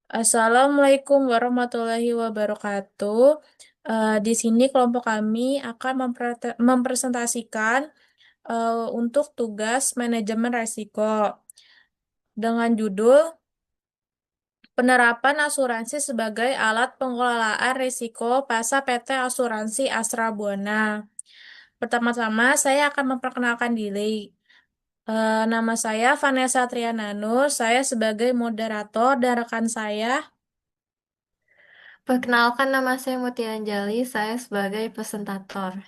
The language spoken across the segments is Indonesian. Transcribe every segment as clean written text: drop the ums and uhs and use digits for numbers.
Assalamualaikum warahmatullahi wabarakatuh. Di sini kelompok kami akan mempresentasikan untuk tugas manajemen risiko dengan judul Penerapan Asuransi sebagai Alat Pengelolaan Risiko Pasa PT Asuransi Astra Buana. Pertama-tama, saya akan memperkenalkan diri. Nama saya Vanessa Triananur, saya sebagai moderator dan rekan saya. Perkenalkan nama saya Mutia Anjali, saya sebagai presentator.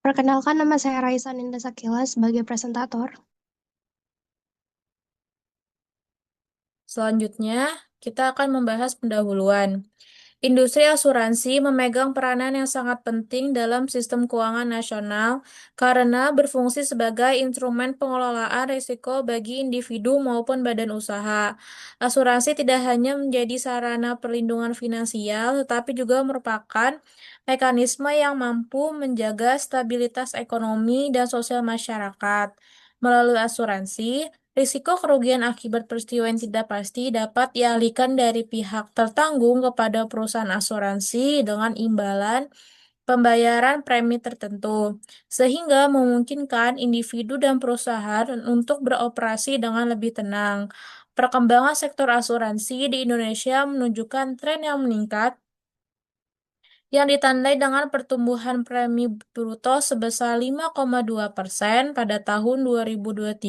Perkenalkan nama saya Raisa Ninda Sakila sebagai presentator. Selanjutnya, kita akan membahas pendahuluan. Industri asuransi memegang peranan yang sangat penting dalam sistem keuangan nasional karena berfungsi sebagai instrumen pengelolaan risiko bagi individu maupun badan usaha. Asuransi tidak hanya menjadi sarana perlindungan finansial, tetapi juga merupakan mekanisme yang mampu menjaga stabilitas ekonomi dan sosial masyarakat. Melalui asuransi, risiko kerugian akibat peristiwa yang tidak pasti dapat dialihkan dari pihak tertanggung kepada perusahaan asuransi dengan imbalan pembayaran premi tertentu, sehingga memungkinkan individu dan perusahaan untuk beroperasi dengan lebih tenang. Perkembangan sektor asuransi di Indonesia menunjukkan tren yang meningkat yang ditandai dengan pertumbuhan premi bruto sebesar 5,2% pada tahun 2023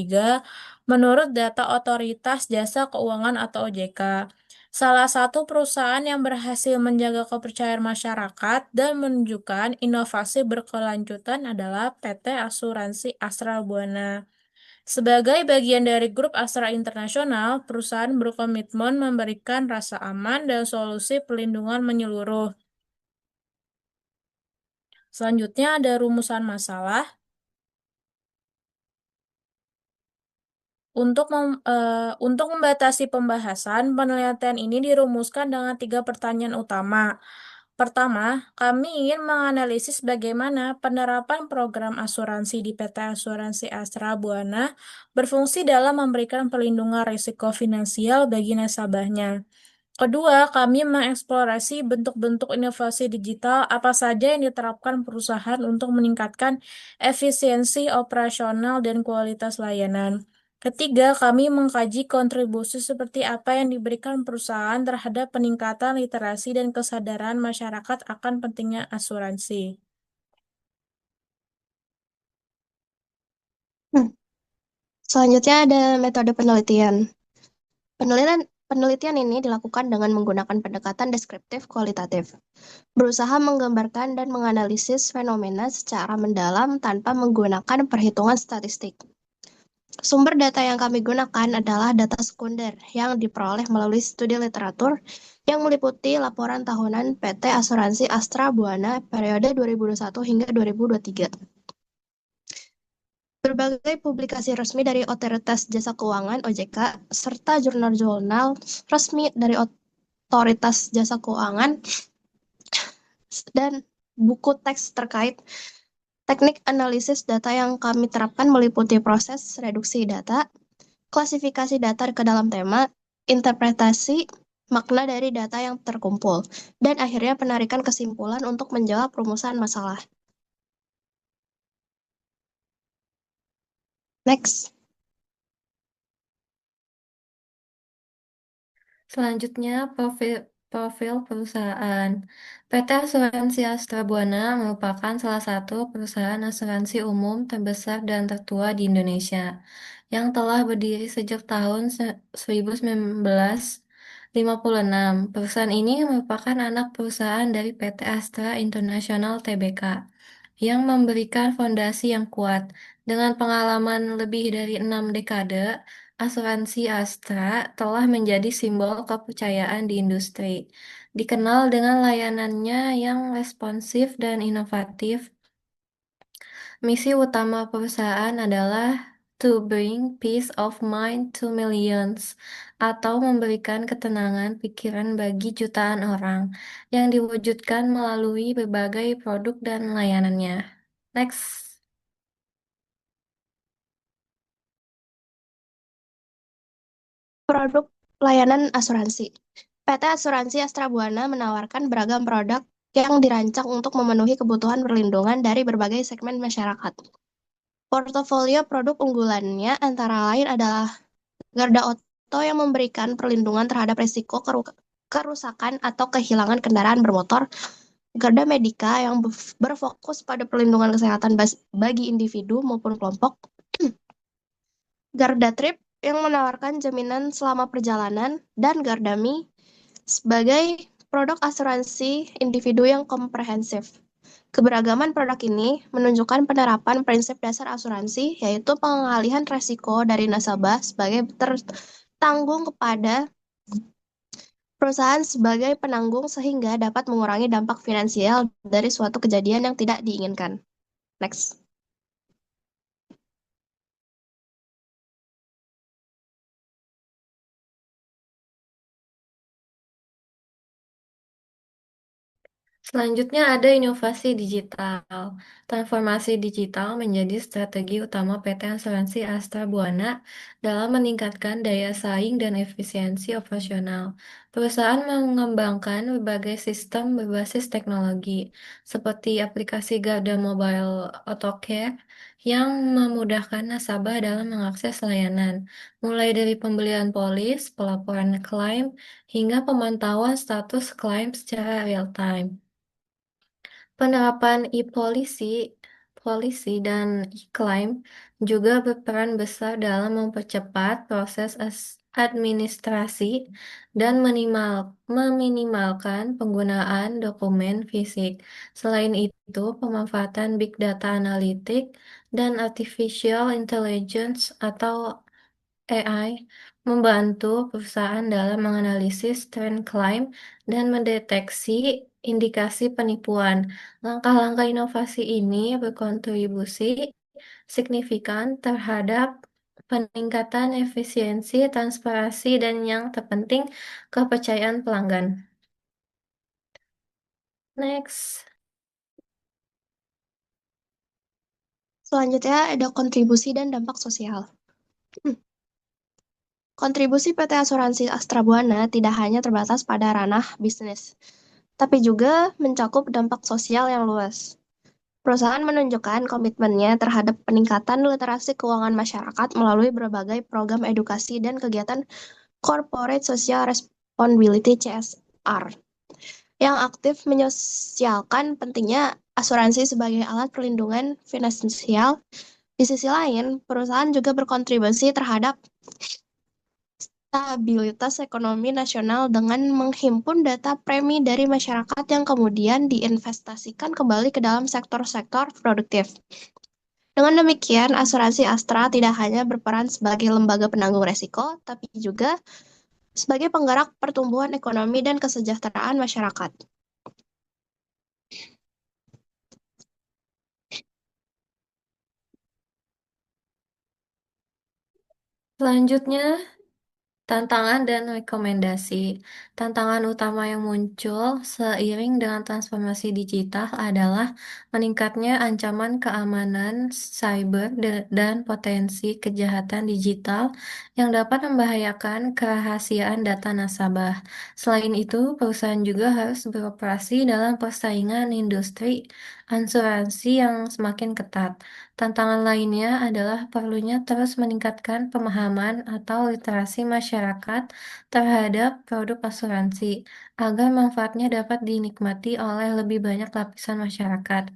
menurut data Otoritas Jasa Keuangan atau OJK. Salah satu perusahaan yang berhasil menjaga kepercayaan masyarakat dan menunjukkan inovasi berkelanjutan adalah PT Asuransi Astra Buana. Sebagai bagian dari grup Astra Internasional, perusahaan berkomitmen memberikan rasa aman dan solusi perlindungan menyeluruh. Selanjutnya ada rumusan masalah. Untuk membatasi pembahasan, penelitian ini dirumuskan dengan 3 pertanyaan utama. Pertama, kami ingin menganalisis bagaimana penerapan program asuransi di PT Asuransi Astra Buana berfungsi dalam memberikan perlindungan risiko finansial bagi nasabahnya. Kedua, kami mengeksplorasi bentuk-bentuk inovasi digital apa saja yang diterapkan perusahaan untuk meningkatkan efisiensi operasional dan kualitas layanan. Ketiga, kami mengkaji kontribusi seperti apa yang diberikan perusahaan terhadap peningkatan literasi dan kesadaran masyarakat akan pentingnya asuransi. Hmm. Selanjutnya ada metode penelitian. Penelitian penelitian ini dilakukan dengan menggunakan pendekatan deskriptif kualitatif, berusaha menggambarkan dan menganalisis fenomena secara mendalam tanpa menggunakan perhitungan statistik. Sumber data yang kami gunakan adalah data sekunder yang diperoleh melalui studi literatur yang meliputi laporan tahunan PT Asuransi Astra Buana periode 2021 hingga 2023. Berbagai publikasi resmi dari Otoritas Jasa Keuangan (OJK) serta jurnal-jurnal resmi dari Otoritas Jasa Keuangan dan buku teks terkait teknik analisis data yang kami terapkan meliputi proses reduksi data, klasifikasi data ke dalam tema, interpretasi makna dari data yang terkumpul, dan akhirnya penarikan kesimpulan untuk menjawab rumusan masalah. Next. Selanjutnya, profil perusahaan. PT Asuransi Astra Buana merupakan salah satu perusahaan asuransi umum terbesar dan tertua di Indonesia, yang telah berdiri sejak tahun 1956. Perusahaan ini merupakan anak perusahaan dari PT Astra International Tbk, yang memberikan fondasi yang kuat. Dengan pengalaman lebih dari 6 dekade, asuransi Astra telah menjadi simbol kepercayaan di industri. Dikenal dengan layanannya yang responsif dan inovatif, misi utama perusahaan adalah to bring peace of mind to millions, atau memberikan ketenangan pikiran bagi jutaan orang, yang diwujudkan melalui berbagai produk dan layanannya. Next. Produk layanan asuransi. PT Asuransi Astra Buana menawarkan beragam produk yang dirancang untuk memenuhi kebutuhan perlindungan dari berbagai segmen masyarakat. Portofolio produk unggulannya antara lain adalah Garda Auto yang memberikan perlindungan terhadap risiko kerusakan atau kehilangan kendaraan bermotor, Garda Medica yang berfokus pada perlindungan kesehatan bagi individu maupun kelompok, Garda Trip yang menawarkan jaminan selama perjalanan, dan Gardami sebagai produk asuransi individu yang komprehensif. Keberagaman produk ini menunjukkan penerapan prinsip dasar asuransi, yaitu pengalihan risiko dari nasabah sebagai tertanggung kepada perusahaan sebagai penanggung sehingga dapat mengurangi dampak finansial dari suatu kejadian yang tidak diinginkan. Next. Selanjutnya ada inovasi digital. Transformasi digital menjadi strategi utama PT Asuransi Astra Buana dalam meningkatkan daya saing dan efisiensi operasional. Perusahaan mengembangkan berbagai sistem berbasis teknologi, seperti aplikasi Garda Mobile AutoCare yang memudahkan nasabah dalam mengakses layanan, mulai dari pembelian polis, pelaporan klaim, hingga pemantauan status klaim secara real-time. Penerapan polisi dan e-claim juga berperan besar dalam mempercepat proses administrasi dan meminimalkan penggunaan dokumen fisik. Selain itu, pemanfaatan big data analitik dan artificial intelligence atau AI membantu perusahaan dalam menganalisis tren klaim dan mendeteksi indikasi penipuan. Langkah-langkah inovasi ini berkontribusi signifikan terhadap peningkatan efisiensi, transparansi, dan yang terpenting, kepercayaan pelanggan. Next. Selanjutnya ada kontribusi dan dampak sosial. Kontribusi PT Asuransi Astra Buana tidak hanya terbatas pada ranah bisnis, tapi juga mencakup dampak sosial yang luas. Perusahaan menunjukkan komitmennya terhadap peningkatan literasi keuangan masyarakat melalui berbagai program edukasi dan kegiatan Corporate Social Responsibility (CSR) yang aktif menyosialkan pentingnya asuransi sebagai alat perlindungan finansial. Di sisi lain, perusahaan juga berkontribusi terhadap stabilitas ekonomi nasional dengan menghimpun data premi dari masyarakat yang kemudian diinvestasikan kembali ke dalam sektor-sektor produktif. Dengan demikian, asuransi Astra tidak hanya berperan sebagai lembaga penanggung resiko, tapi juga sebagai penggerak pertumbuhan ekonomi dan kesejahteraan masyarakat. Selanjutnya, tantangan dan rekomendasi. Tantangan utama yang muncul seiring dengan transformasi digital adalah meningkatnya ancaman keamanan cyber dan potensi kejahatan digital yang dapat membahayakan kerahasiaan data nasabah. Selain itu, perusahaan juga harus beroperasi dalam persaingan industri asuransi yang semakin ketat. Tantangan lainnya adalah perlunya terus meningkatkan pemahaman atau literasi masyarakat terhadap produk asuransi agar manfaatnya dapat dinikmati oleh lebih banyak lapisan masyarakat.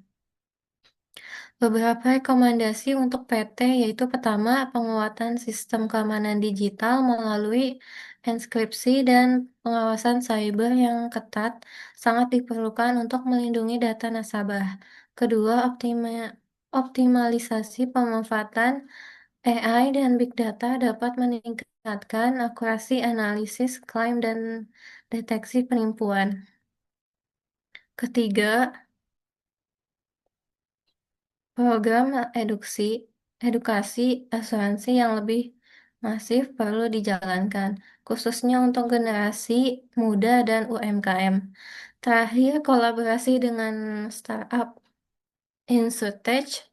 Beberapa rekomendasi untuk PT yaitu pertama, penguatan sistem keamanan digital melalui enkripsi dan pengawasan cyber yang ketat sangat diperlukan untuk melindungi data nasabah. Kedua, optimalisasi pemanfaatan AI dan big data dapat meningkatkan akurasi analisis klaim dan deteksi penipuan. Ketiga, program edukasi asuransi yang lebih masif perlu dijalankan, khususnya untuk generasi muda dan UMKM. Terakhir, kolaborasi dengan startup InsurTech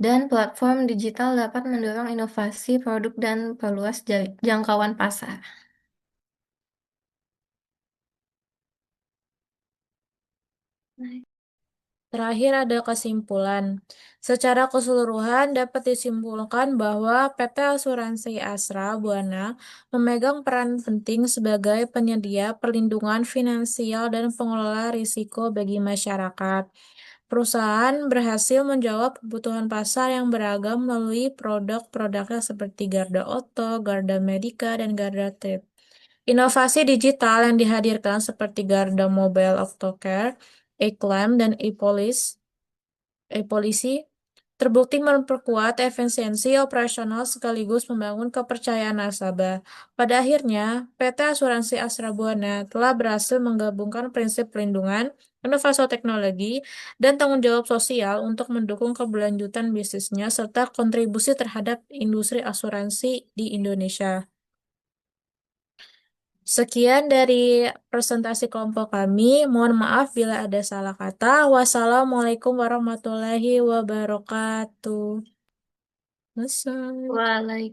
dan platform digital dapat mendorong inovasi produk dan perluas jangkauan pasar. Terakhir ada kesimpulan. Secara keseluruhan dapat disimpulkan bahwa PT Asuransi Asra Buana memegang peran penting sebagai penyedia perlindungan finansial dan pengelola risiko bagi masyarakat. Perusahaan berhasil menjawab kebutuhan pasar yang beragam melalui produk-produknya seperti Garda Auto, Garda Medica, dan Garda Trip. Inovasi digital yang dihadirkan seperti Garda Mobile Octocare, e-Claim, dan e-Polisi terbukti memperkuat efisiensi operasional sekaligus membangun kepercayaan nasabah. Pada akhirnya, PT Asuransi Astra Buana telah berhasil menggabungkan prinsip perlindungan, inovasi teknologi, dan tanggung jawab sosial untuk mendukung keberlanjutan bisnisnya serta kontribusi terhadap industri asuransi di Indonesia. Sekian dari presentasi kelompok kami. Mohon maaf bila ada salah kata. Wassalamualaikum warahmatullahi wabarakatuh. Selesai. Waalaikumsalam.